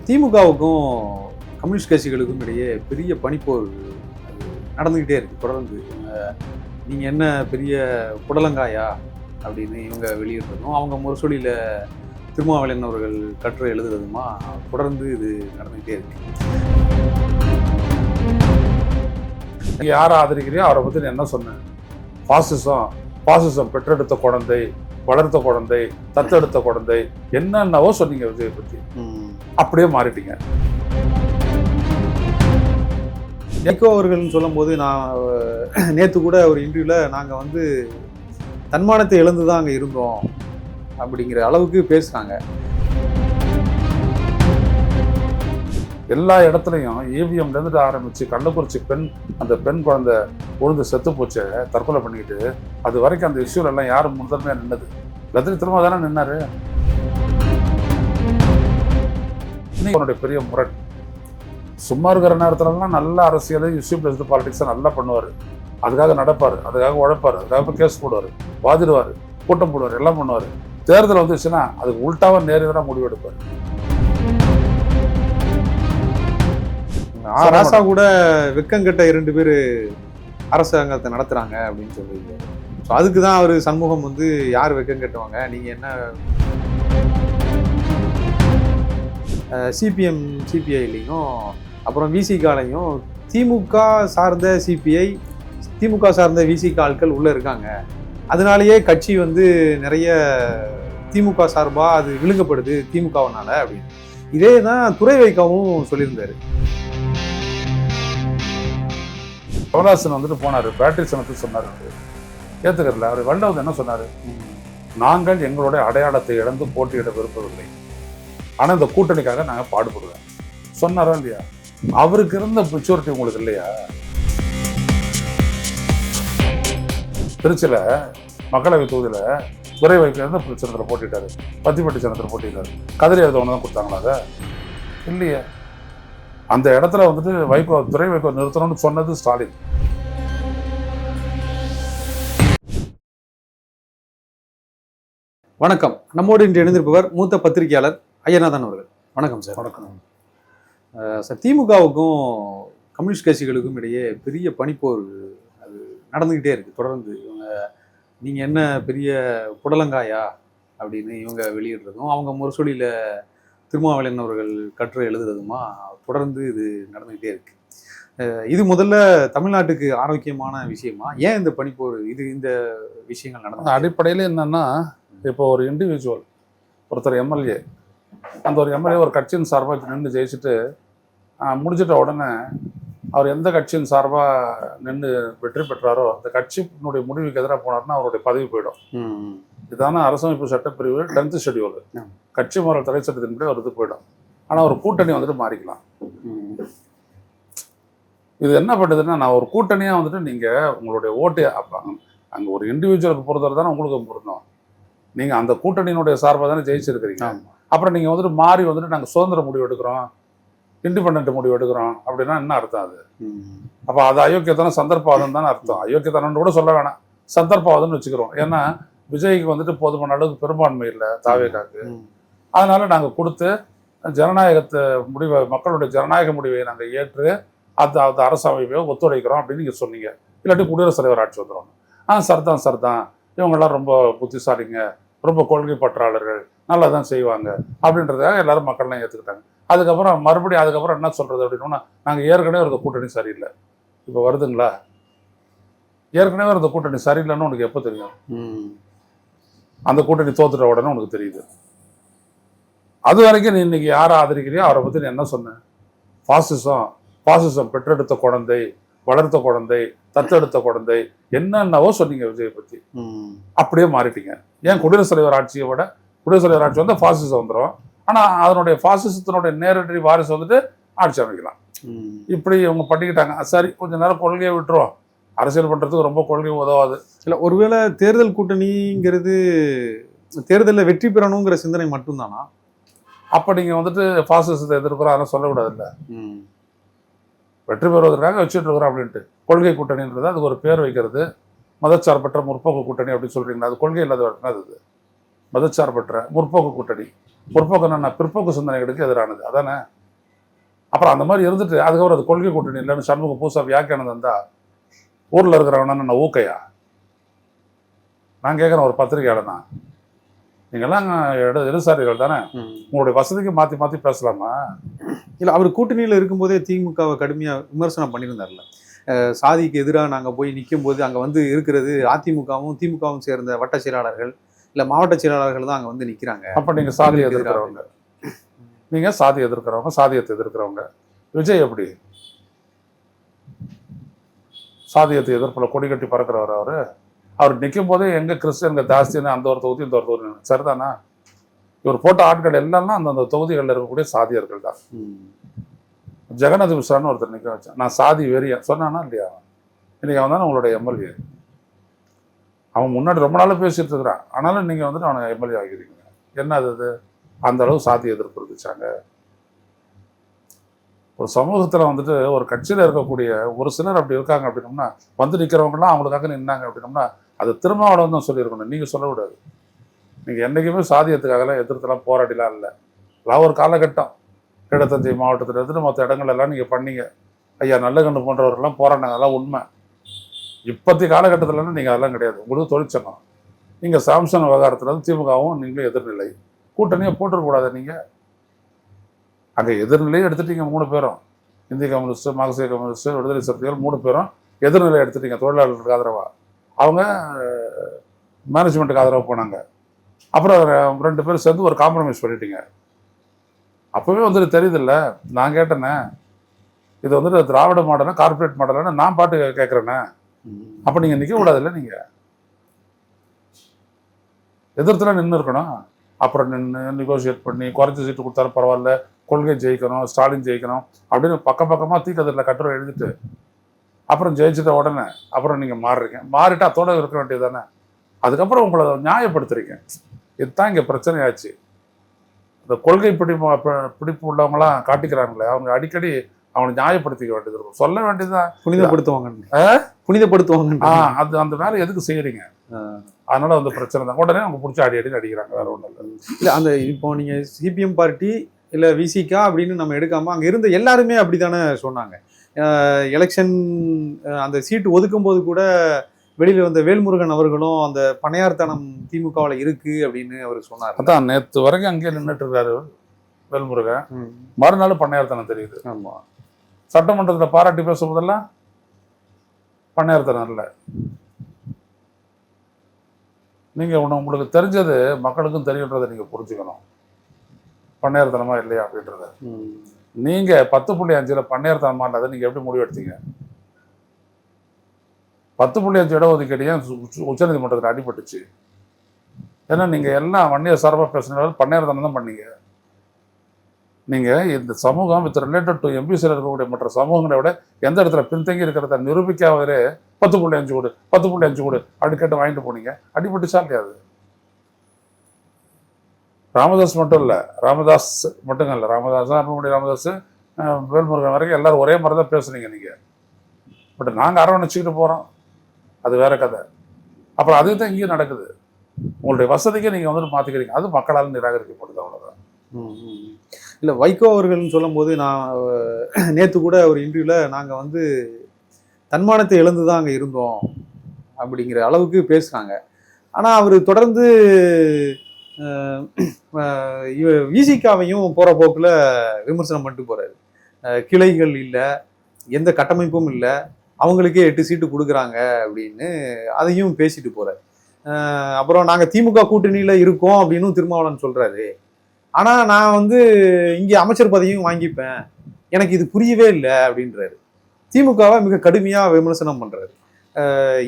திமுகவுக்கும் கம்யூனிஸ்ட் கட்சிகளுக்கும் இடையே பெரிய பனிப்போர் நடந்துக்கிட்டே இருக்கு தொடர்ந்து. நீங்கள் என்ன பெரிய புடலங்காயா அப்படின்னு இவங்க வெளியிடுறதும், அவங்க முரசொலியில் திருமாவளவன் அவர்கள் கட்டுரை எழுதுறதுமா தொடர்ந்து இது நடந்துக்கிட்டே இருக்கு. நீங்கள் யாரை ஆதரிக்கிறியோ அவரை பற்றி நான் என்ன சொன்னேன்? பாசிசம் பெற்றெடுத்த குழந்தை, வளர்த்த குழந்தை, தத்தெடுத்த குழந்தை, என்னென்னவோ சொன்னீங்க விஜயை பற்றி. அப்படியே மாறிட்டீங்க. வைகோ அவர்கள்னு சொல்லும்போது, நான் நேற்று கூட ஒரு இன்டர்வியூவில் நாங்கள் தன்மானத்தை இழந்து தான் அங்கே இருந்தோம் அப்படிங்கிற அளவுக்கு பேசுகிறாங்க. எல்லா இடத்துலையும் இவிஎம்லேருந்து ஆரம்பித்து கள்ளக்குறிச்சி அந்த பெண் குழந்தை உழுந்து செத்து போச்சு, தற்கொலை பண்ணிக்கிட்டு, அது வரைக்கும் அந்த இஷ்யூல எல்லாம் யாரும் முதன்மையாக நின்னது? லட்சுமி திரும்ப தானே நின்னாரு. இன்னைக்கு பெரிய முரண். சும்மா இருக்கிற நேரத்துலலாம் நல்ல அரசியல், இஷ்யூ பேஸ்டு பாலிடிக்ஸை நல்லா பண்ணுவார். அதுக்காக நடப்பார், அதுக்காக உழைப்பார், அதுக்காக கேஸ் போடுவார், வாதிடுவார், கூட்டம் போடுவார், எல்லாம் பண்ணுவார். தேர்தல் வந்துச்சுன்னா அதுக்கு உள்டாவாக நேரடியாக முடிவு எடுப்பார். ராசா கூட வெக்கங்கட்ட 2 பேர் அரசாங்கத்தை நடத்துறாங்க அப்படின்னு சொல்றீங்க. ஸோ அதுக்கு தான் அவர் சண்முகம் யார் வெக்கம் கட்டுவாங்க, நீங்க என்ன சிபிஎம் சிபிஐலையும் அப்புறம் விசிகாலையும் திமுக சார்ந்த சிபிஐ, திமுக சார்ந்த விசிக ஆட்கள் உள்ள இருக்காங்க, அதனாலேயே கட்சி நிறைய திமுக சார்பா அது விழுங்கப்படுது திமுகவனால அப்படின்னு. இதே தான் துரை வைகவும் சொல்லியிருந்தாரு. கமலஹாசன் போனாரு, பேட்டரி சனத்தை சொன்னார், ஏத்துக்கல. அவர் வல்லவது என்ன சொன்னாரு? நாங்கள் எங்களுடைய அடையாளத்தை இழந்து போட்டியிட விரும்பவில்லை, ஆனா இந்த கூட்டணிக்காக நாங்க பாடுபடுவேன் சொன்னாரா இல்லையா? அவருக்கு இருந்த மெச்சூரிட்டி உங்களுக்கு இல்லையா? திருச்சியில மக்களவை தொகுதியில துரை வைக்க சின்னத்தில் போட்டிட்டாரு, பத்திப்பட்டி சின்னத்தில் போட்டிட்டாரு. கதிரி எழுதவன தான் கொடுத்தாங்களா? அதை இல்லையே. அந்த இடத்துல துரை வைகோ நிறுத்தணும்னு சொன்னது ஸ்டாலின். வணக்கம். நம்மோடு இன்று இணைந்திருப்பவர் மூத்த பத்திரிகையாளர் ஐயநாதன் அவர்கள். வணக்கம் சார். வணக்கம் சார். திமுகவுக்கும் கம்யூனிஸ்ட் கட்சிகளுக்கும் இடையே பெரிய பனிப்போர் அது நடந்துக்கிட்டே இருக்கு தொடர்ந்து. நீங்கள் என்ன பெரிய புடலங்காயா அப்படின்னு இவங்க வெளியிடுறதும், அவங்க முரசொலியில் திருமாவளவன் அவர்கள் கட்டுரை எழுதுறதுமா தொடர்ந்து இது நடந்துக்கிட்டே இருக்கு. இது முதல்ல தமிழ்நாட்டுக்கு ஆரோக்கியமான விஷயமா? ஏன் இந்த பனிப்போர், இந்த விஷயங்கள் நடந்தது? அடிப்படையில் என்னன்னா, இப்போ ஒரு இண்டிவிஜுவல் ஒருத்தர் எம்எல்ஏ, அந்த ஒரு எம்எல்ஏ ஒரு கட்சியின் சார்பாக நின்று ஜெயிச்சுட்டு முடிச்சிட்ட உடனே அவர் எந்த கட்சியின் சார்பாக நின்று வெற்றி பெற்றாரோ அந்த கட்சியினுடைய முடிவுக்கு எதிராக போனார்னா அவருடைய பதவி போயிடும். இதான அரசமைப்பு சட்டப்பிரிவு 10th ஷெட்யூல், கட்சி முறை தடை சட்டத்தின்படி ஒரு இது போயிடும். ஆனால் ஒரு கூட்டணி மாறிக்கலாம். இது என்ன பண்ணுதுன்னா, நான் ஒரு கூட்டணியாக நீங்கள் உங்களுடைய ஓட்டு அங்கே ஒரு இண்டிவிஜுவலுக்கு பொறுத்தவரை தானே உங்களுக்கு பொருந்தோம். நீங்கள் அந்த கூட்டணியினுடைய சார்பாக தானே ஜெயிச்சிருக்கிறீங்க. அப்புறம் நீங்கள் மாறி நாங்கள் சுதந்திர முடிவு எடுக்கிறோம், இண்டிபெண்ட் முடிவு எடுக்கிறோம் அப்படின்னா என்ன அர்த்தம்? அது அப்போ அது அயோக்கியத்தனம், சந்தர்ப்பவாதம் தானே அர்த்தம். அயோக்கியத்தனம்னு கூட சொல்ல வேணாம், சந்தர்ப்பவாதம்னு வச்சுக்கிறோம். ஏன்னா விஜய்க்கு போதுமான அளவுக்கு பெரும்பான்மை இல்லை தாவேகாக்கு. அதனால நாங்கள் கொடுத்து ஜனநாயகத்தை முடிவை, மக்களுடைய ஜனநாயக முடிவை நாங்கள் ஏற்று அந்த அரசமைப்பையோ ஒத்துழைக்கிறோம் அப்படின்னு நீங்கள் சொன்னீங்க. இல்லாட்டி குடியரசுத் தலைவர் ஆட்சி வந்துடும். சரிதான் இவங்கெல்லாம் ரொம்ப புத்திசாலிங்க, ரொம்ப கொள்கை பற்றாளர்கள், நல்லா தான் செய்வாங்க அப்படின்றதுக்காக எல்லாரும் மக்கள்லாம் ஏற்றுக்கிட்டாங்க. அதுக்கப்புறம் என்ன சொல்கிறது அப்படின்னா, நாங்கள் ஏற்கனவே இருந்த கூட்டணி சரியில்லை, இப்போ வருதுங்களா? ஏற்கனவே இருந்த கூட்டணி சரியில்லைன்னு உனக்கு எப்போ தெரியும்? அந்த கூட்டணி தோத்துட்ட உடனே உனக்கு தெரியுது. அது வரைக்கும் நீ இன்னைக்கு யாரை ஆதரிக்கிறியோ அவரை பற்றி நீ என்ன சொன்ன? பாசிசம் பெற்றெடுத்த குழந்தை, வளர்த்த குழந்தை, தத்தெடுத்த குழந்தை, என்னென்னவோ சொன்னீங்க விஜயை பற்றி. அப்படியே மாறிட்டீங்க. ஏன் குடியரசுத் தலைவர் ஆட்சியை விட குடியரசுத் தலைவர் ஆட்சி பாசிசம் வந்துடும், ஆனால் அதனுடைய பாசிசத்தினுடைய நேரடி வாரிசு ஆட்சி அமைக்கலாம். இப்படி இவங்க பண்ணிக்கிட்டாங்க. சரி, கொஞ்ச நேரம் கொள்கையை விட்டுருவோம், அரசியல் பண்ணுறதுக்கு ரொம்ப கொள்கை உதவாது. இல்லை, ஒருவேளை தேர்தல் கூட்டணிங்கிறது தேர்தலில் வெற்றி பெறணுங்கிற சிந்தனை மட்டும்தானா? அப்போ நீங்கள் பாசிசத்தை எதிர்க்கிறோம் அதெல்லாம் சொல்லக்கூடாது. இல்லை, வெற்றி பெறுவதற்காக வச்சுட்டு இருக்கிறோம் அப்படின்ட்டு கொள்கை கூட்டணின்றது அதுக்கு ஒரு பேர் வைக்கிறது, மதச்சார்பற்ற முற்போக்கு கூட்டணி அப்படின்னு சொல்கிறீங்களா? அது கொள்கை இல்லாத அது மதச்சார்பற்ற முற்போக்கு கூட்டணி. முற்போக்கு என்னன்னா பிற்போக்கு சிந்தனைகளுக்கு எதிரானது அதானே. அப்புறம் அந்த மாதிரி இருந்துட்டு அதுக்கப்புறம் அது கொள்கை கூட்டணி இல்லைன்னு சண்முக பூசா வியாக்கியானம் தந்தா ஊரில் இருக்கிறவன நான் ஊக்கையா? நான் கேட்குறேன் ஒரு பத்திரிகையாளர் தான், நீங்கள்லாம் இடதுசாரிகள் தானே, உங்களுடைய வசதிக்கு மாற்றி மாற்றி பேசலாமா? இல்லை, அவர் கூட்டணியில் இருக்கும்போதே திமுகவை கடுமையாக விமர்சனம் பண்ணியிருந்தார்ல. சாதிக்கு எதிராக நாங்கள் போய் நிற்கும் போது அங்கே வந்து இருக்கிறது அதிமுகவும் திமுகவும் சேர்ந்த வட்ட செயலாளர்கள் இல்லை மாவட்ட செயலாளர்கள் தான் அங்கே வந்து நிற்கிறாங்க. அப்போ நீங்கள் சாதியை எதிர்க்கிறவங்க, நீங்கள் சாதி எதிர்க்கிறவங்க, சாதியத்தை எதிர்க்கிறவங்க. விஜய் எப்படி சாதியத்தை எதிர்ப்பில் கொடி கட்டி பறக்கிறவர்? அவர் நிற்கும் போதே எங்கே கிறிஸ்டியனுங்க ஜாஸ்தின்னு அந்த ஒரு தொகுதி இந்த ஒரு தொகுதி சரிதானா? இவர் போட்ட ஆட்கள் எல்லாம் அந்தந்த தொகுதிகளில் இருக்கக்கூடிய சாதியர்கள் தான். ஜெகநாத் மிஸ்ரான்னு ஒருத்தர் நிற்க வச்சான், நான் சாதி வெறியா சொன்னானா இல்லையா? இன்னைக்கு அவன் தானே உங்களுடைய எம்எல்ஏ. அவன் முன்னாடி ரொம்ப நாளாக பேசிட்டு இருக்கிறான், ஆனாலும் நீங்கள் வந்துட்டு அவனை எம்எல்ஏ ஆகிக்கிறீங்க. என்ன அது? அந்த அளவு சாதி எதிர்ப்பு இருந்துச்சாங்க. ஒரு சமூகத்தில் வந்துட்டு ஒரு கட்சியில் இருக்கக்கூடிய ஒரு சிலர் அப்படி இருக்காங்க அப்படின்னோம்னா, வந்து நிற்கிறவங்கலாம் அவங்களுக்காக நின்னாங்க அப்படின்னோம்னா அது திருமாவளவன் தான் சொல்லியிருக்கணும், நீங்கள் சொல்லக்கூடாது. நீங்கள் என்றைக்குமே சாதியத்துக்காகலாம் எதிர்த்துலாம் போராடிலாம் இல்லை. எல்லாம் ஒரு காலகட்டம் கிழத்தஞ்சை மாவட்டத்தில் இருந்துட்டு மற்ற இடங்கள்லாம் நீங்கள் பண்ணீங்க. ஐயா நல்லகண்ணு போன்றவர்கள்லாம் போராடினாங்க, அதெல்லாம் உண்மை. இப்போதைய காலகட்டத்தில்னா நீங்கள் அதெல்லாம் கிடையாது. உங்களுக்கு தொழிற்சங்கம். நீங்கள் சாம்சங் விவகாரத்தில் வந்து திமுகவும் நீங்களும் எதிர்நிலை கூட்டணியை போட்டுருக்கூடாது. நீங்கள் அங்கே எதிர்நிலையை எடுத்துட்டீங்க 3 பேரும், இந்திய கம்யூனிஸ்ட், மார்க்சிய கம்யூனிஸ்ட், விடுதலை சிறுத்தைகள் 3 பேரும் எதிர்நிலை எடுத்துட்டீங்க. தொழிலாளர்களுக்கு ஆதரவாக அவங்க மேனேஜ்மெண்ட்டுக்கு ஆதரவாக போனாங்க. அப்புறம் 2 பேரும் சேர்ந்து ஒரு காம்ப்ரமைஸ் பண்ணிட்டீங்க. அப்போவே வந்துட்டு தெரியுதில்ல, நான் கேட்டேனே இது வந்துட்டு திராவிட மாடலா கார்பரேட் மாடலான்னு நான் பாட்டு கேட்குறேனே. அப்போ நீங்கள் நிற்க கூடாதுல்ல, நீங்கள் எதிர்த்துல நின்று இருக்கணும். அப்புறம் நின்று நெகோசியேட் பண்ணி குறைச்சி சீட்டு கொடுத்தாலும் பரவாயில்ல, கொள்கை ஜெயிக்கணும், ஸ்டாலின் ஜெயிக்கணும் அப்படின்னு பக்கமாக தீக்கதில் கட்டுரை எழுதிட்டு அப்புறம் ஜெயிச்சிட்ட உடனே அப்புறம் நீங்கள் மாறுறீங்க. மாறிட்டு அதோட இருக்க வேண்டியது தானே. அதுக்கப்புறம் உங்களை நியாயப்படுத்துறீங்க. இதுதான் இங்கே பிரச்சனையாச்சு. இந்த கொள்கை பிடிப்பு உள்ளவங்களாம் காட்டிக்கிறாங்களே, அவங்க அடிக்கடி அவனை நியாயப்படுத்திக்க வேண்டியது இருக்கும். சொல்ல வேண்டியதுதான், புனிதப்படுத்துவாங்க. அது அந்த வேலை எதுக்கு செய்யறீங்க? அதனால வந்து பிரச்சனை தான். உடனே அவங்க பிடிச்சி அடி அடிக்கிறாங்க, வேற ஒன்றும் இல்லை. இல்லை, அந்த இப்போ நீங்க சிபிஎம் பார்ட்டி இல்லை விசிகா அப்படின்னு நம்ம எடுக்காம அங்கே இருந்த எல்லாருமே அப்படித்தானே சொன்னாங்க. எலெக்ஷன் அந்த சீட்டு ஒதுக்கும் போது கூட வெளியில் வந்த வேல்முருகன் அவர்களும் அந்த பணையார்த்தனம் திமுகவில் இருக்கு அப்படின்னு அவர் சொன்னார். அதான் நேற்று வரைக்கும் அங்கேயே நின்றுட்டு இருக்காரு வேல்முருகன், மறுநாள் பணையார்த்தனம் தெரியுது. ஆமா, சட்டமன்றத்தில் பாராட்டி பேசும்போதெல்லாம் பணையார்த்தனம் இல்லை. நீங்கள் உங்களுக்கு தெரிஞ்சது மக்களுக்கும் தெரியுன்றதை நீங்கள் புரிஞ்சுக்கணும். பணையார்த்தனமா இல்லையா அப்படின்றத நீங்கள் 10.5 பணையார்த்தனமா இல்லாத நீங்கள் எப்படி முடிவெடுத்தீங்க? 10.5 இடஒதுக்கீடு உச்சநீதிமன்றத்தில் அடிபட்டுச்சு. ஏன்னா நீங்கள் எல்லாம் வன்னியர் சார்பாக பேசுனாலும் பணையார்த்தனம் தான் பண்ணீங்க. நீங்கள் இந்த சமூகம் வித் ரிலேட்டட் டு எம்பிசியில் இருக்கக்கூடிய மற்ற சமூகங்களை விட எந்த இடத்துல பின்தங்கி இருக்கிறத நிரூபிக்காதே 10.5 கொடு 10.5 கொடு அப்படி கேட்டு வாங்கிட்டு போனீங்க. அடிபட்டுச்சா இல்லையா? அது ராமதாஸ் மட்டும் இல்லை, ராமதாஸ் மட்டும் இல்லை, ராமதாஸ் வேல்முருகன் வரைக்கும் எல்லாரும் ஒரே மாதிரி தான் பேசுனீங்க நீங்கள். பட் நாங்கள் அரவணைச்சிக்கிட்டு போகிறோம், அது வேற கதை. அப்புறம் அதுக்கு தான் இங்கேயும் நடக்குது. உங்களுடைய வசதிக்கு நீங்கள் வந்துட்டு மாற்றிக்கிறீங்க, அது மக்களால் நிராகரிக்கப்படுது, அவ்வளோதான். இல்லை, வைகோ அவர்கள்னு சொல்லும் போது நான் நேற்று கூட ஒரு இன்டர்வியூவில் நாங்கள் வந்து தன்மானத்தை இழந்து தான் அங்கே இருந்தோம் அப்படிங்கிற அளவுக்கு பேசுகிறாங்க. ஆனால் அவர் தொடர்ந்து விசிகாவையும் போகிற போக்கில் விமர்சனம் பண்ணிட்டு போகிறாரு. கிளைகள் இல்லை, எந்த கட்டமைப்பும் இல்லை, அவங்களுக்கே 8 சீட்டு கொடுக்குறாங்க அப்படின்னு அதையும் பேசிட்டு போகிறார். அப்புறம் நாங்கள் திமுக கூட்டணியில் இருக்கோம் அப்படின்னு திருமாவளவன் சொல்கிறாரு. ஆனால் நான் வந்து இங்கே அமைச்சர் பதவியும் வாங்கிப்பேன், எனக்கு இது புரியவே இல்லை அப்படின்றாரு. திமுகவை மிக கடுமையாக விமர்சனம் பண்ணுறாரு.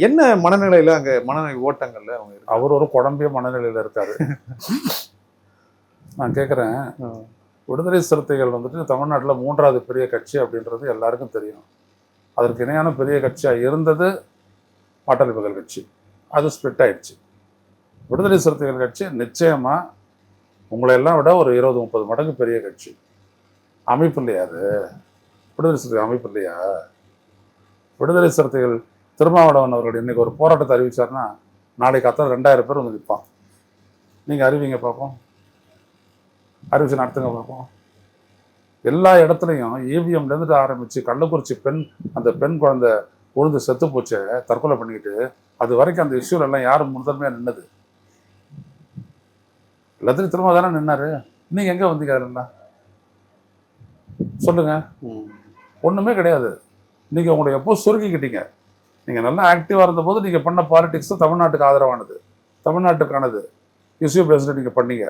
என்ன மனநிலையில் அங்கே மனநிலை ஓட்டங்கள்ல அவங்க? அவர் ஒரு குழம்பிய மனநிலையில் இருக்காரு. நான் கேட்குறேன், விடுதலை சிறுத்தைகள் வந்துட்டு தமிழ்நாட்டில் 3வது பெரிய கட்சி அப்படின்றது எல்லாருக்கும் தெரியும். அதற்கு இணையான பெரிய கட்சியாக இருந்தது பாட்டாளி மக்கள் கட்சி, அது ஸ்பிளிட் ஆயிடுச்சு. விடுதலை சிறுத்தைகள் கட்சி நிச்சயமாக உங்களை எல்லாம் விட ஒரு 20-30 மடங்கு பெரிய கட்சி. அமைப்பு இல்லையா அது? விடுதலை சிறுத்தைகள் அமைப்பு இல்லையா? விடுதலை சிறுத்தைகள் திருமாவளவன் அவர்கள் இன்னைக்கு ஒரு போராட்டத்தை அறிவிச்சார்னா நாளைக்கு 2000 பேர் வந்து நிற்பான். நீங்கள் அறிவிங்க பார்ப்போம், அறிவிச்சு நடத்துங்க பார்ப்போம். எல்லா இடத்துலையும் இவிஎம்லேருந்து ஆரம்பித்து கள்ளக்குறிச்சி அந்த பெண் குழந்தை உழுந்து செத்து போச்சு, தற்கொலை பண்ணிக்கிட்டு, அது வரைக்கும் அந்த இஷ்யூல எல்லாம் யாரும் முதன்மையாக நின்னது? எல்லாத்தையும் திரும்ப தானே நின்னாரு. நீங்கள் எங்கே வந்தீங்க அதெல்லாம் சொல்லுங்க. ஒன்றுமே கிடையாது. நீங்கள் உங்களை எப்போ சுருக்கிக்கிட்டீங்க. நீங்கள் நல்லா ஆக்டிவாக இருந்தபோது நீங்கள் பண்ண பாலிடிக்ஸும் தமிழ்நாட்டுக்கு ஆதரவானது, தமிழ்நாட்டுக்கானது இஷ்யூ பேஸ்டு நீங்கள் பண்ணீங்க.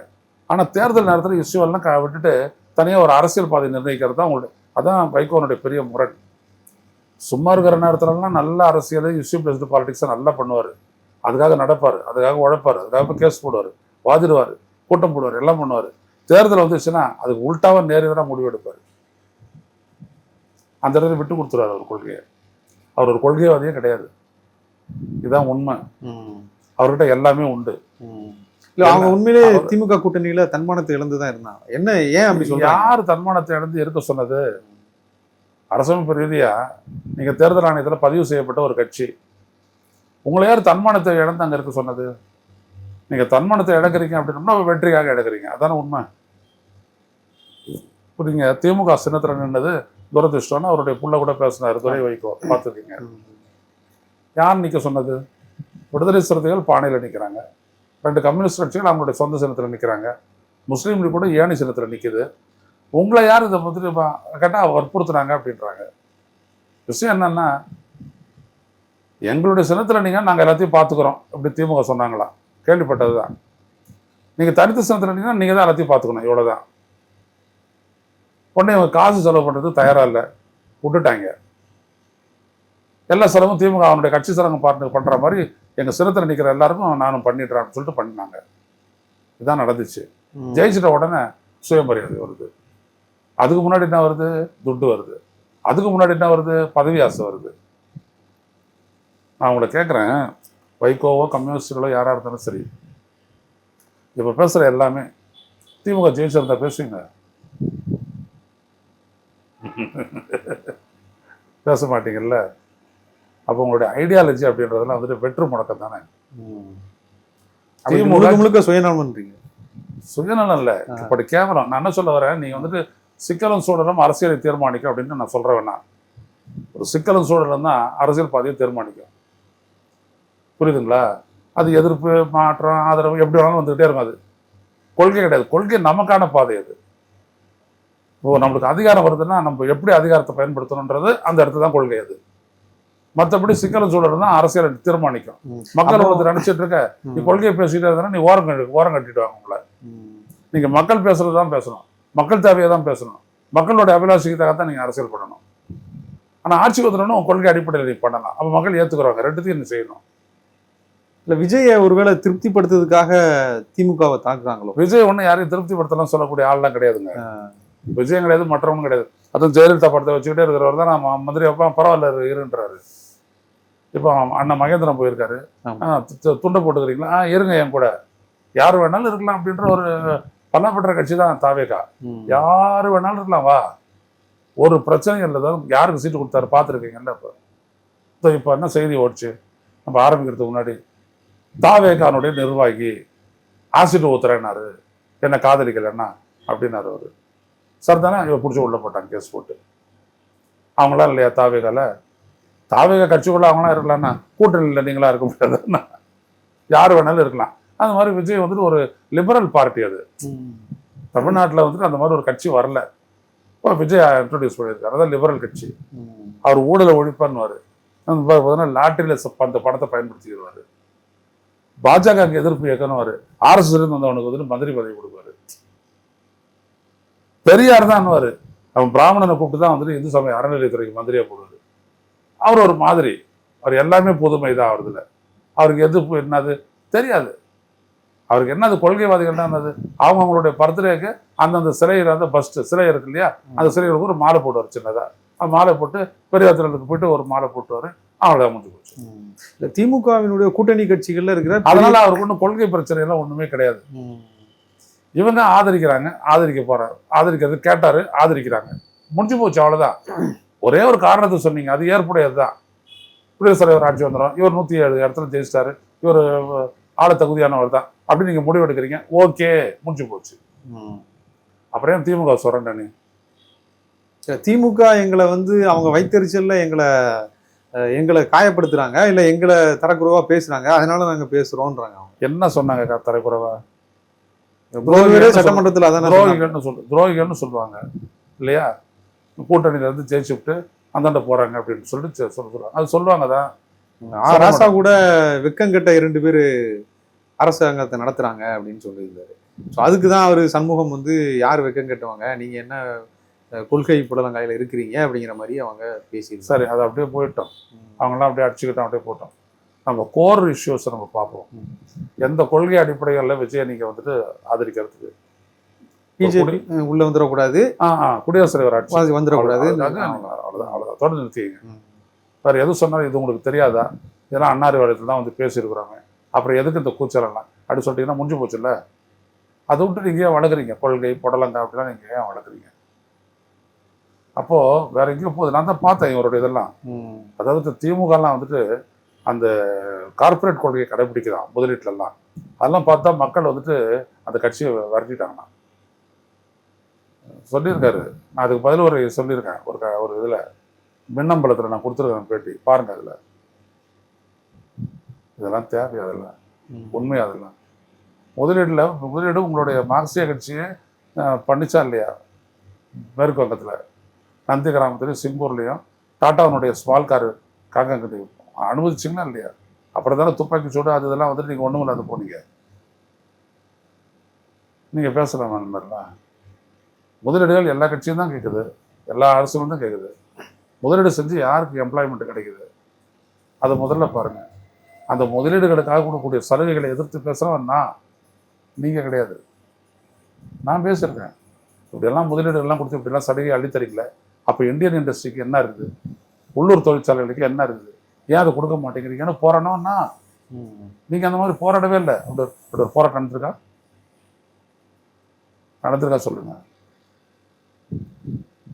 ஆனால் தேர்தல் நேரத்தில் இஷ்யூ எல்லாம் விட்டுட்டு தனியாக ஒரு அரசியல் பாதை நிர்ணயிக்கிறது தான் உங்களுடைய, அதான் வைகோனுடைய பெரிய முரண். சும்மா இருக்கிற நேரத்துலலாம் நல்ல அரசியல் இஷ்யூ பேஸ்டு பாலிடிக்ஸை நல்லா பண்ணுவார், அதுக்காக நடப்பார், அதுக்காக உழைப்பார், அதுக்காக கேஸ் போடுவார், வாதிடுவார், கூட்டம் போடுவார், எல்லாம் பண்ணுவார். தேர்தல் வந்துச்சுன்னா அதுக்கு உள்டாவாக நேரடியாக முடிவெடுப்பார். அந்த இடத்துல விட்டு கொடுத்துருவார் அவர் கொள்கையை. அவர் ஒரு கொள்கைவாதியே கிடையாது. இதுதான் உண்மை. அவர்கிட்ட எல்லாமே உண்டு. இல்ல அவங்க உண்மையிலே திமுக கூட்டணியில தன்மானத்தை இழந்து தான் இருந்தாங்க. என்ன ஏன் அப்படி சொல்றாங்க? யார் தன்மானத்தை இழந்து இருக்க சொன்னது? அரசமைப்பு ரீதியா நீங்க தேர்தல் ஆணையத்தில் பதிவு செய்யப்பட்ட ஒரு கட்சி, உங்களை யார் தன்மானத்தை இழந்து அங்க இருக்க சொன்னது? நீங்க தன்மானத்தை இழக்கிறீங்க அப்படின்னா வெற்றிக்காக இழக்கிறீங்க, அதான உண்மை. புரியுங்க. திமுக சின்னத்தில் நின்னது துரதிருஷ்டம்னு அவருடைய புள்ள கூட பேசினார், துரை வைகோ, பார்த்துருக்கீங்க. யார் நிற்க சொன்னது? விடுதலை சிறுத்தைகள் பானையில் நிற்கிறாங்க, 2 கம்யூனிஸ்ட் கட்சிகள் அவங்களுடைய சொந்த சின்னத்தில் நிற்கிறாங்க, முஸ்லீம் லீக் கூட ஏணி சின்னத்தில் நிற்குது. உங்களை யார் இதை பற்றி கேட்டால் வற்புறுத்துனாங்க அப்படின்றாங்க. விஷயம் என்னன்னா, எங்களுடைய சின்னத்தில் நீங்கள் நாங்கள் எல்லாத்தையும் பார்த்துக்குறோம் அப்படி திமுக சொன்னாங்களா? கேள்விப்பட்டது தான். நீங்கள் தனித்த சின்னத்தில் இருந்தீங்கன்னா நீங்கள் தான் எல்லாத்தையும் பார்த்துக்கணும், இவ்வளோதான். உடனே இவங்க காசு செலவு பண்ணுறது தயாராக இல்லை, விட்டுட்டாங்க. எல்லா செலவும் திமுக அவனுடைய கட்சி செலவு பண்ணுற மாதிரி எங்கள் சின்னத்தில் நிற்கிற எல்லாருக்கும் நானும் பண்ணிடுறேன்னு சொல்லிட்டு பண்ணினாங்க. இதுதான் நடந்துச்சு. ஜெயிச்சிட்ட உடனே சுயமரியாதை வருது. அதுக்கு முன்னாடி என்ன வருது? துட்டு வருது. அதுக்கு முன்னாடி என்ன வருது? பதவி ஆசை வருது. நான் உங்களை கேட்குறேன், வைகோவோ கம்யூனிஸ்டுகளோ யாராக இருந்தாலும் சரி, இப்போ பேசுகிற எல்லாமே திமுக ஜெயிச்சிருந்தா பேசுவீங்க? பேச மாட்டீங்கல்ல. அப்போ உங்களுடைய ஐடியாலஜி அப்படின்றதெல்லாம் வந்துட்டு வெற்று முடக்கம் தானே. திமுக முழுக்க சுயநலம்ன்றீங்க. சுயநலம் இல்லை, இப்படி கேவலம். நான் என்ன சொல்ல வரேன், நீங்கள் வந்துட்டு சிக்கலும் சூழலும் அரசியலை தீர்மானிக்கும் அப்படின்னு நான் சொல்கிறேன். வேணா ஒரு சிக்கலும் சூழலும் தான் அரசியல் பாதையை தீர்மானிக்கும். புரியுதுங்களா? அது எதிர்ப்பு, மாற்றம், ஆதரவு எப்படி வேணாலும் வந்துகிட்டே இருக்கும். அது கொள்கை கிடையாது. கொள்கை நமக்கான பாதை. அது இப்போ நம்மளுக்கு அதிகாரம் வருதுன்னா நம்ம எப்படி அதிகாரத்தை பயன்படுத்தணுன்றது அந்த இடத்துல தான் கொள்கை. அது மற்றபடி சிக்கலும் சூழல் தான் அரசியலை தீர்மானிக்கும். மக்கள் வந்து நினைச்சிட்டு இருக்க, நீ கொள்கையை பேசிட்டே இருந்தா நீ ஓரம் கட்டிடுவாங்க உங்களை. நீங்க மக்கள் பேசுறது தான் பேசணும், மக்கள் தேவையை தான் பேசணும், மக்களோட அபிலாஷைக்காகத்தான் நீங்க அரசியல் பண்ணணும். ஆனா ஆட்சி வந்துடணும் உங்க கொள்கை அடிப்படையில் நீ பண்ணலாம், அப்ப மக்கள் ஏத்துக்குறாங்க. ரெண்டுத்தையும் நீ செய்யணும். இல்ல விஜயை ஒருவேளை திருப்திப்படுத்துறதுக்காக திமுகவை தாக்குறாங்களோ? விஜய் ஒன்றும் யாரையும் திருப்திப்படுத்தலாம் சொல்லக்கூடிய ஆள்லாம் கிடையாதுங்க. விஜயம் கிடையாது, மற்றவங்களும் கிடையாது. அதுவும் ஜெயலலிதா படத்தை வச்சுக்கிட்டே இருக்கிறவர் தான் நான் மந்திரி வைப்பேன், பரவாயில்ல இருன்றாரு. இப்போ அண்ணன் மகேந்திரன் போயிருக்காரு, துண்டை போட்டுக்கிறீங்களா? இருங்க என் கூட, யார் வேணாலும் இருக்கலாம் அப்படின்ற ஒரு பலப்பட்ட கட்சி தான் தாவேகா. யாரு வேணாலும் இருக்கலாம், வா, ஒரு பிரச்சனையும் இல்லை. தான் யாருக்கு சீட்டு கொடுத்தாரு பார்த்துருக்கீங்கல்ல. இப்போ என்ன செய்தி ஓடிச்சு நம்ம ஆரம்பிக்கிறதுக்கு முன்னாடி, தாவேகானுடைய நிர்வாகி ஆசிட் ஊத்துறேன்னாரு, என்ன காதலிக்கலைன்னா அப்படின்னாரு அவரு. சார் தானே இவ பிடிச்சி உள்ள போட்டாங்க, கேஸ் போட்டு. அவங்களாம் இல்லையா தாவேகால? தாவேகா கட்சிக்குள்ள அவங்களாம் இருக்கலாம்னா கூட்டணி இல்லை நீங்களா இருக்க முடியாதுன்னா யார் வேணாலும் இருக்கலாம். அந்த மாதிரி விஜய் வந்துட்டு ஒரு லிபரல் பார்ட்டி. அது தமிழ்நாட்டில் வந்துட்டு அந்த மாதிரி ஒரு கட்சி வரல. இப்போ விஜய் இன்ட்ரோடியூஸ் பண்ணியிருக்காரு, அதான் லிபரல் கட்சி. அவர் ஊழலை ஒழிப்பான்னுவார், பார்த்தீங்கன்னா லாட்டரியில் அந்த பணத்தை பயன்படுத்திடுவார். பாஜக எதிர்ப்பு இயக்கணுவார், RSS வந்தவனுக்கு வந்துட்டு மந்திரி பதவி கொடுப்பாரு. பெரியார் தான் அவன் பிராமணனை கூப்பிட்டு தான் வந்துட்டு இந்து சமய அறநிலையத்துறைக்கு மந்திரியா போடுவாரு. அவர் ஒரு மாதிரி, அவர் எல்லாமே புதுமை தான். அவருதுல அவருக்கு எதிர்ப்பு என்னது தெரியாது. அவருக்கு என்னது கொள்கைவாதிகள் தான் என்னது, அவங்களுடைய பர்த்டேக்கு அந்தந்த சிலையில் அந்த பஸ்ட் சிலை இருக்கு இல்லையா, அந்த சிலைகளுக்கு ஒரு மாலை போடுவார் சின்னதா. அந்த மாலை போட்டு பெரியார் திடலுக்கு போயிட்டு ஒரு மாலை போட்டுவாரு. அவங்கள முடிஞ்சு போச்சு. இந்த திமுகவினுடைய கூட்டணி கட்சிகள்ல இருக்கிற, அதனால அவருக்கு ஒன்றும் கொள்கை பிரச்சனை எல்லாம் ஒண்ணுமே கிடையாது. இவங்க ஆதரிக்கிறாங்க, ஆதரிக்க போறாரு, ஆதரிக்கிறது கேட்டாரு, ஆதரிக்கிறாங்க, முடிஞ்சு போச்சு, அவ்வளவுதான். ஒரே ஒரு காரணத்தை சொன்னீங்க, அது ஏற்புடையது தான். குடியரசுத் தலைவர் ஆட்சி வந்துடும், இவர் 107 இடத்துல ஜெயிச்சிட்டாரு, இவர் ஆள தகுதியானவர் தான் அப்படி நீங்க முடிவு எடுக்கிறீங்க. ஓகே, முடிஞ்சு போச்சு. அப்புறம் ஏன் திமுக சொல்றேன் நீ? திமுக எங்களை வந்து அவங்க வைத்தறிச்சல்ல எங்களை காயப்படுத்துறாங்க, இல்ல எங்களை தரக்குறைவா பேசுறாங்க, அதனால நாங்க பேசுறோம்ன்றாங்க. என்ன சொன்னாங்க தரக்குறைவா? சட்டமன்றத்தில் அதான் துரோகிகள்னு சொல்லுவாங்க இல்லையா? கூட்டணியில இருந்து ஜெயிச்சு விட்டு அந்தாண்ட போறாங்க அப்படின்னு சொல்லிட்டு சொல்லுவாங்க. அது சொல்லுவாங்க தான். ராசா கூட வெக்கங்கட்ட 2 பேர் அரசாங்கத்தை நடத்துறாங்க அப்படின்னு சொல்லியிருந்தாரு. ஸோ அதுக்கு தான் அவர் சண்முகம் வந்து யார் வெக்கம் கட்டுவாங்க, நீங்க என்ன கொள்கை புடலங்காயில இருக்கிறீங்க அப்படிங்கிற மாதிரி அவங்க பேசியிருந்தாங்க. சரி, அதை அப்படியே போயிட்டோம். அவங்களாம் அப்படியே அடிச்சுக்கிட்டோம், அப்படியே போட்டோம். நம்ம கோர் இஷ்யூஸை நம்ம பார்ப்போம். எந்த கொள்கை அடிப்படைகளில் விஜய் நீங்க வந்துட்டு ஆதரிக்கிறதுக்கு? பிஜேபி உள்ள வந்துடக்கூடாது, குடியரசுத் தலைவர் ஆட்சி வந்துடக்கூடாது, அவ்வளோதான் தொடர்ந்து நிறுத்திங்க. வேறு எது சொன்னாலும் இது உங்களுக்கு தெரியாதா? இதெல்லாம் அன்னாரி வளத்தில் தான் வந்து பேசியிருக்கிறாங்க, அப்புறம் எதுக்கு இந்த கூச்சலாம் அப்படி சொல்லிட்டீங்கன்னா முடிஞ்சு போச்சுல்ல. அதை விட்டு நீங்கள் ஏன் வளர்க்குறீங்க? கொள்கை புடலங்க அப்படிலாம் நீங்கள் ஏன் வளர்க்குறீங்க? அப்போது வேற எங்கேயும் போகுது. நான் தான் பார்த்தேன் இவருடைய இதெல்லாம். அதாவது திமுகலாம் வந்துட்டு அந்த கார்பரேட் கொள்கையை கடைபிடிக்கிறான் முதலீட்டுலலாம். அதெல்லாம் பார்த்தா மக்கள் வந்துட்டு அந்த கட்சியை விரட்டிட்டாங்கண்ணா சொல்லியிருக்காரு. நான் அதுக்கு பதில் ஒரு சொல்லியிருக்கேன் ஒரு இதில் மின்னம்பலத்தில் நான் கொடுத்துருக்கேன் பேட்டி பாருங்க. அதில் இதெல்லாம் தேவை, அதெல்லாம் உண்மை. அதெல்லாம் முதலீடு உங்களுடைய மார்க்சிய கட்சியை பண்ணிச்சா இல்லையா? மேற்கு வங்கத்தில் நந்தி கிராமத்துலையும் சிங்கூர்லேயும் டாட்டாவுடைய ஸ்மால் கார் காங்கங்கிட்டையும் அனுமதிச்சிங்களா இல்லையா? அப்புறம் தானே துப்பாக்கி சூடு அது இதெல்லாம் வந்துட்டு நீங்கள் ஒன்றும் இல்லாத போனீங்க. நீங்கள் பேசலாமா அந்த மாதிரிலாம்? முதலீடுகள் எல்லா கட்சியும் தான் கேட்குது, எல்லா அரசுகளும் தான் கேட்குது. முதலீடு செஞ்சு யாருக்கு எம்ப்ளாய்மெண்ட் கிடைக்குது அதை முதல்ல பாருங்கள். அந்த முதலீடுகளுக்காக கொடுக்கக்கூடிய சலுகைகளை எதிர்த்து பேசுகிறோம் நீங்கள் கிடையாது. நான் பேசியிருக்கேன். இப்படியெல்லாம் முதலீடுகள்லாம் கொடுத்து இப்படிலாம் சலுகை அள்ளித்தரீங்களே, அப்போ இந்தியன் இண்டஸ்ட்ரிக்கு என்ன இருக்குது? உள்ளூர் தொழிற்சாலைகளுக்கு என்ன இருக்குது? ஏன் அதை கொடுக்க மாட்டேங்கிறீங்கன்னு போராடணும்னா நீங்கள் அந்த மாதிரி போராடவே இல்லை. அப்படி ஒரு போராட்டம் நடந்திருக்கா சொல்லுங்கள்.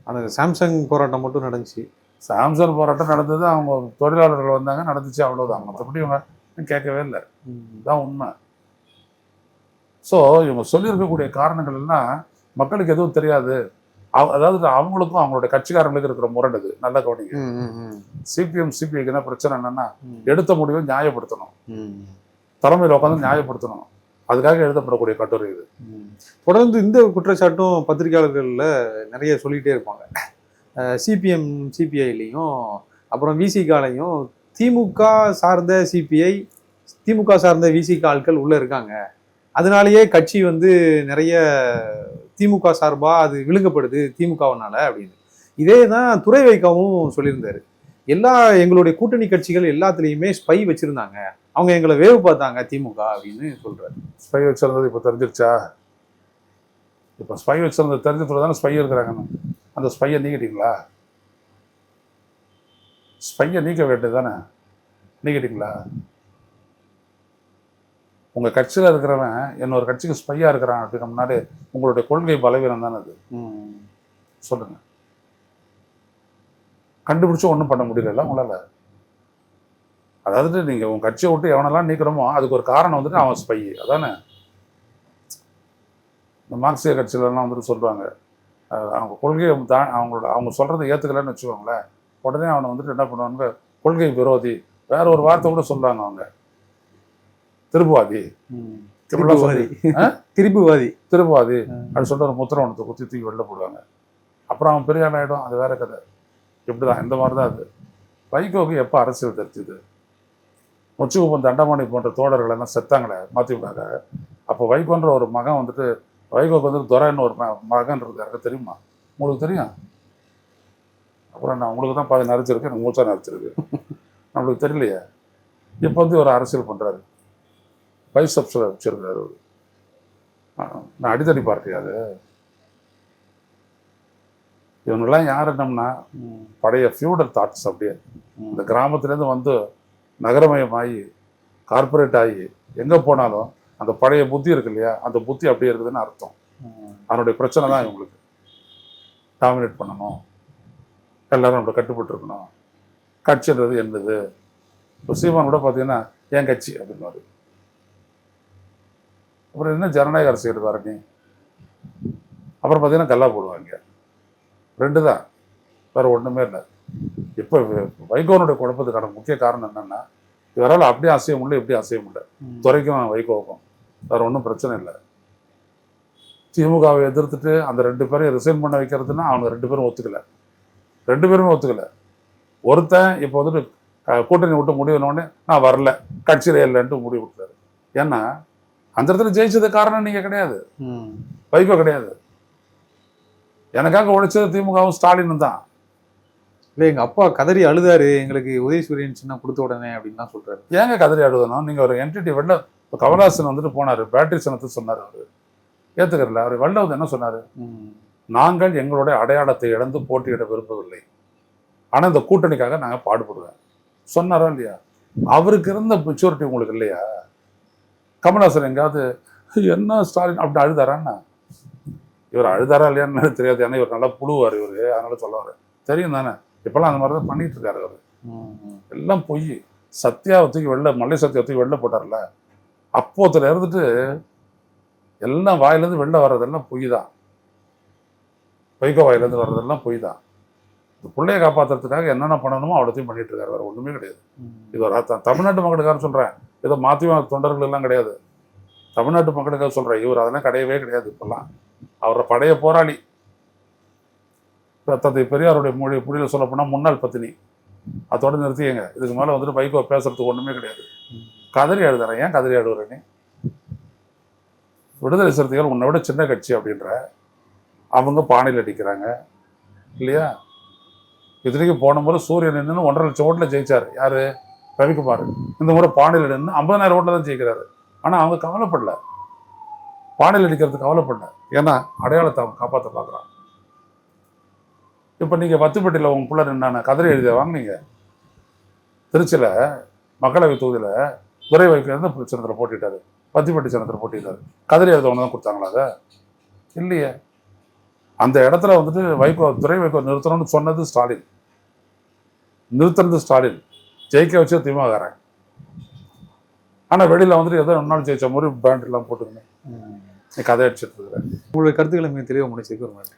அந்த சாம்சங் போராட்டம் மட்டும் நடந்துச்சு. சாம்சங் போராட்டம் நடந்தது, அவங்க தொழிலாளர்கள் வந்தாங்க, நடந்துச்சு, அவ்வளோதான். மற்றபடி இவங்க கேட்கவே இல்லை. இதுதான் உண்மை. ஸோ இவங்க சொல்லியிருக்கக்கூடிய காரணங்கள் எல்லாம் மக்களுக்கு எதுவும் தெரியாது. அதாவது அவங்களுக்கும் அவங்களுடைய கட்சிக்காரங்களுக்கு இருக்கிற முரண்டு நல்ல கவனிங்க. சிபிஎம் சிபிஐக்கு என்ன பிரச்சனை என்னன்னா, எடுத்த முடிவை நியாயப்படுத்தணும், தலைமையில் உட்காந்து நியாயப்படுத்தணும். அதுக்காக எழுதப்படக்கூடிய கட்டுரை இது. தொடர்ந்து இந்த குற்றச்சாட்டும் பத்திரிகையாளர்களில் நிறைய சொல்லிகிட்டே இருப்பாங்க. சிபிஎம் சிபிஐலையும் அப்புறம் விசிகாலையும் திமுக சார்ந்த சிபிஐ, திமுக சார்ந்த விசிக ஆட்கள் உள்ளே இருக்காங்க, அதனாலேயே கட்சி வந்து நிறைய திமுக சார்பாக அது விழுங்கப்படுது திமுகவினால அப்படின்னு. இதே தான் துரை வைகவும் சொல்லியிருந்தாரு. எங்களுடைய கூட்டணி கட்சிகள் எல்லாத்துலேயுமே ஸ்பை வச்சுருந்தாங்க, அவங்க எங்களை வேவு பார்த்தாங்க திமுக அப்படின்னு சொல்கிறாரு. ஸ்பை வச்சிருந்தது இப்போ தெரிஞ்சிருச்சா? இப்போ ஸ்பை வச்சிருந்தது தெரிஞ்சு தானே ஸ்பை இருக்கிறாங்கன்னு. அந்த ஸ்பையை நீக்கிட்டீங்களா? ஸ்பையை நீக்க வேண்டியது தானே, நீக்கிட்டீங்களா? உங்கள் கட்சியில் இருக்கிறவன் இன்னொரு கட்சிக்கு ஸ்பையாக இருக்கிறான் அப்படின்னா முன்னாடி உங்களுடைய கொள்கை பலவீனம் தானே அது. சொல்லுங்கள். கண்டுபிடிச்சும் ஒன்றும் பண்ண முடியல உங்களால். அதாவது நீங்கள் உங்கள் கட்சியை விட்டு எவனெல்லாம் நீக்கிறோமோ அதுக்கு ஒரு காரணம் வந்துட்டு அவன் ஸ்பை. அதானே இந்த மார்க்சிய கட்சியிலலாம் வந்துட்டு சொல்லுவாங்க, அவங்க கொள்கையை அவங்க சொல்கிறத ஏற்றுக்கலன்னு வச்சுக்கோங்களேன், உடனே அவனை வந்துட்டு என்ன பண்ணுவாங்க, கொள்கை விரோதி, வேற ஒரு வார்த்தை கூட சொல்லுவாங்க அவங்க, திருப்புவாதி திருப்புவாதி அப்படி சொல்லிட்டு ஒரு முத்திரவனத்தை குத்தி தூக்கி வெளில போடுவாங்க. அப்புறம் அவன் பெரிய ஆளாயிடும். அது வேற கதை. இப்படிதான், இந்த மாதிரி தான் அது. வைகோக்கு எப்போ அரசியல் தெரிஞ்சுது? முச்சுக்குப்பம் தண்டமாணி போன்ற தோழர்கள் எல்லாம் செத்தாங்களே மதிமுக. அப்போ வைகோன்ற ஒரு மகன் வந்துட்டு, வைகோக்கு வந்துட்டு துரைன்னு ஒரு மகன்றது எனக்கு தெரியுமா? உங்களுக்கு தெரியும்? அப்புறம் நான் உங்களுக்கு தான் பாதி நரைச்சிருக்கு, எனக்கு மூச்சா நரைச்சிருக்கு, நம்மளுக்கு தெரியலையே. இப்போ வந்து ஒரு அரசியல் பண்ணுறாரு, பைசப்ஸில் வச்சிருக்காரு. நான் அடித்தடி பார்ட்டியா அது? இவங்கெல்லாம் யார் என்னம்னா பழைய ஃபியூடல் தாட்ஸ். அப்படியே இந்த கிராமத்துலேருந்து வந்து நகரமயமாகி கார்பரேட் ஆகி எங்கே போனாலும் அந்த பழைய புத்தி இருக்கு இல்லையா, அந்த புத்தி அப்படியே இருக்குதுன்னு அர்த்தம். அதனுடைய பிரச்சனை தான் இவங்களுக்கு. டாமினேட் பண்ணணும், எல்லோரும் நம்மளை கட்டுப்பட்டு இருக்கணும், கட்சின்றது என்னது. இப்போ சீமான் கூட பார்த்தீங்கன்னா என் கட்சி அப்படின்னாரு. அப்புறம் என்ன ஜனநாயக அரசியல் வர நீ? அப்புறம் பார்த்தீங்கன்னா கல்லா போடுவாங்க. 2 தான், வேற ஒன்றுமே இல்லை. இப்போ வைகோனுடைய குழப்பத்துக்கான முக்கிய காரணம் என்னன்னா, இவரால் அப்படியே அசைய முடியல, எப்படி அசைய முடியல. துரைக்கும் வைகோவுக்கும் வேற ஒன்றும் பிரச்சனை இல்லை. திமுகவை எதிர்த்துட்டு அந்த 2 பேரையும் ரிசைன் பண்ண வைக்கிறதுனா அவங்க 2 பேரும் ஒத்துக்கல. 2 பேருமே ஒத்துக்கல. ஒருத்தன் இப்போ வந்துட்டு கூட்டணி விட்டு முடிவுனோடனே நான் வரல, கட்சியில இல்லைன்ட்டு முடிவு விட்டாரு. ஏன்னா அந்த இடத்துல ஜெயிச்சது காரணம் நீங்க கிடையாது, வைகோ கிடையாது. எனக்காக உழைச்சது திமுகவும் ஸ்டாலினும் தான். இல்லை, எங்க அப்பா கதறி அழுதாரு எங்களுக்கு உதயசூரியன் சின்னம் கொடுத்த உடனே அப்படின்னு தான் சொல்றாரு. ஏங்க கதறி அழுதணும்? நீங்க ஒரு என்டிட்டி வெளில கமல்ஹாசன் வந்துட்டு போனாரு, பேட்டரி சின்னத்தை சொன்னார். அவரு ஏத்துக்கறல. அவர் வெளில வந்து என்ன சொன்னாரு? நாங்கள் எங்களுடைய அடையாளத்தை இழந்து போட்டியிட விரும்பவில்லை, ஆனா இந்த கூட்டணிக்காக நாங்க பாடுபடுவேன் சொன்னாரா இல்லையா? அவருக்கு இருந்த மெச்சூரிட்டி உங்களுக்கு இல்லையா? கமல்ஹாசன் எங்காவது என்ன ஸ்டாலின் அப்படி அழுதாரான்னா? இவர் அழுதாரா இல்லையான்னு தெரியாது. ஏன்னா இவர் நல்லா புழுவார் இவரு, அதனால சொல்லுவாரு. தெரியும் தானே, இப்பெல்லாம் அந்த மாதிரி தான் பண்ணிட்டு இருக்காரு அவரு. எல்லாம் பொய். சத்யாவத்துக்கு வெளில, மல்லை சத்யாவத்துக்கு வெளில போட்டார்ல, அப்போத்துல இருந்துட்டு எல்லாம் வாயிலேருந்து வெளில வர்றதெல்லாம் பொய் தான். வைகோ வாயிலேருந்து வர்றதெல்லாம் பொய் தான். இந்த பிள்ளைய காப்பாற்றுறதுக்காக என்னென்ன பண்ணணுமோ அவ்வளோத்தையும் பண்ணிட்டு இருக்காரு, வேற ஒன்றுமே கிடையாது. இது ஒரு தமிழ்நாட்டு மக்களுக்காக சொல்கிறேன், ஏதோ மாற்றி தொண்டர்கள் எல்லாம் கிடையாது. தமிழ்நாட்டு மக்களுக்காக சொல்கிறேன். இவர் அதெல்லாம் கிடையவே கிடையாது. இப்பெல்லாம் அவரோட பழைய போராளி. தந்தை பெரியாருடைய மொழியில் சொல்ல போனால் முன்னாள் பத்தினி. அதோட நிறுத்தியங்க. இதுக்கு மேலே வந்துட்டு வைகோ பேசுறதுக்கு ஒன்றுமே கிடையாது. கதறி எழுதுறேன். ஏன் கதறி எழுதுறேன்னு? விடுதலை சிறுத்தைகள் உன்னை விட சின்ன கட்சி அப்படின்ற அவங்க பானையில் அடிக்கிறாங்க இல்லையா? இத்தனைக்கு போன முறை சூரியன் நின்று 1.5 லட்சம் ஓட்டில் ஜெயிச்சாரு. யாரு? ரவிக்குமார். இந்த முறை பானையில் நின்று 50,000 ஓட்டில் தான் ஜெயிக்கிறாரு. ஆனால் அவங்க கவலைப்படல, பானையில் அடிக்கிறதுக்கு கவலைப்படல. ஏன்னா அடையாளத்தை அவங்க காப்பாற்ற பார்க்குறாங்க. இப்போ நீங்கள் வத்துப்பட்டியில் உங்க பிள்ளை நின்னான கதறி எழுதிய வாங்கினீங்க. திருச்சியில் மக்களவை தொகுதியில் துரை வைக்கிறது சின்னத்தில் போட்டிட்டாரு, வத்திப்பட்டி சின்னத்தில் போட்டிட்டாரு. கதறி எழுதவங்க தான் கொடுத்தாங்களா? அதை இல்லையே. அந்த இடத்துல வந்துட்டு துரை வைகோ நிறுத்தணும்னு சொன்னது ஸ்டாலின், நிறுத்துறது ஸ்டாலின், ஜெயிக்க வச்சு திமுககாரன். ஆனால் வெளியில் வந்துட்டு ஏதோ 2 நாள் ஜெயிச்ச மாதிரி பேண்ட் எல்லாம் போட்டுக்கணும். நீ கதை அடிச்சிட்டு இருக்கிறேன். உங்களுடைய கருத்துக்களை மிக தெளிவாக முடிச்சுக்கு ஒரு மாதிரி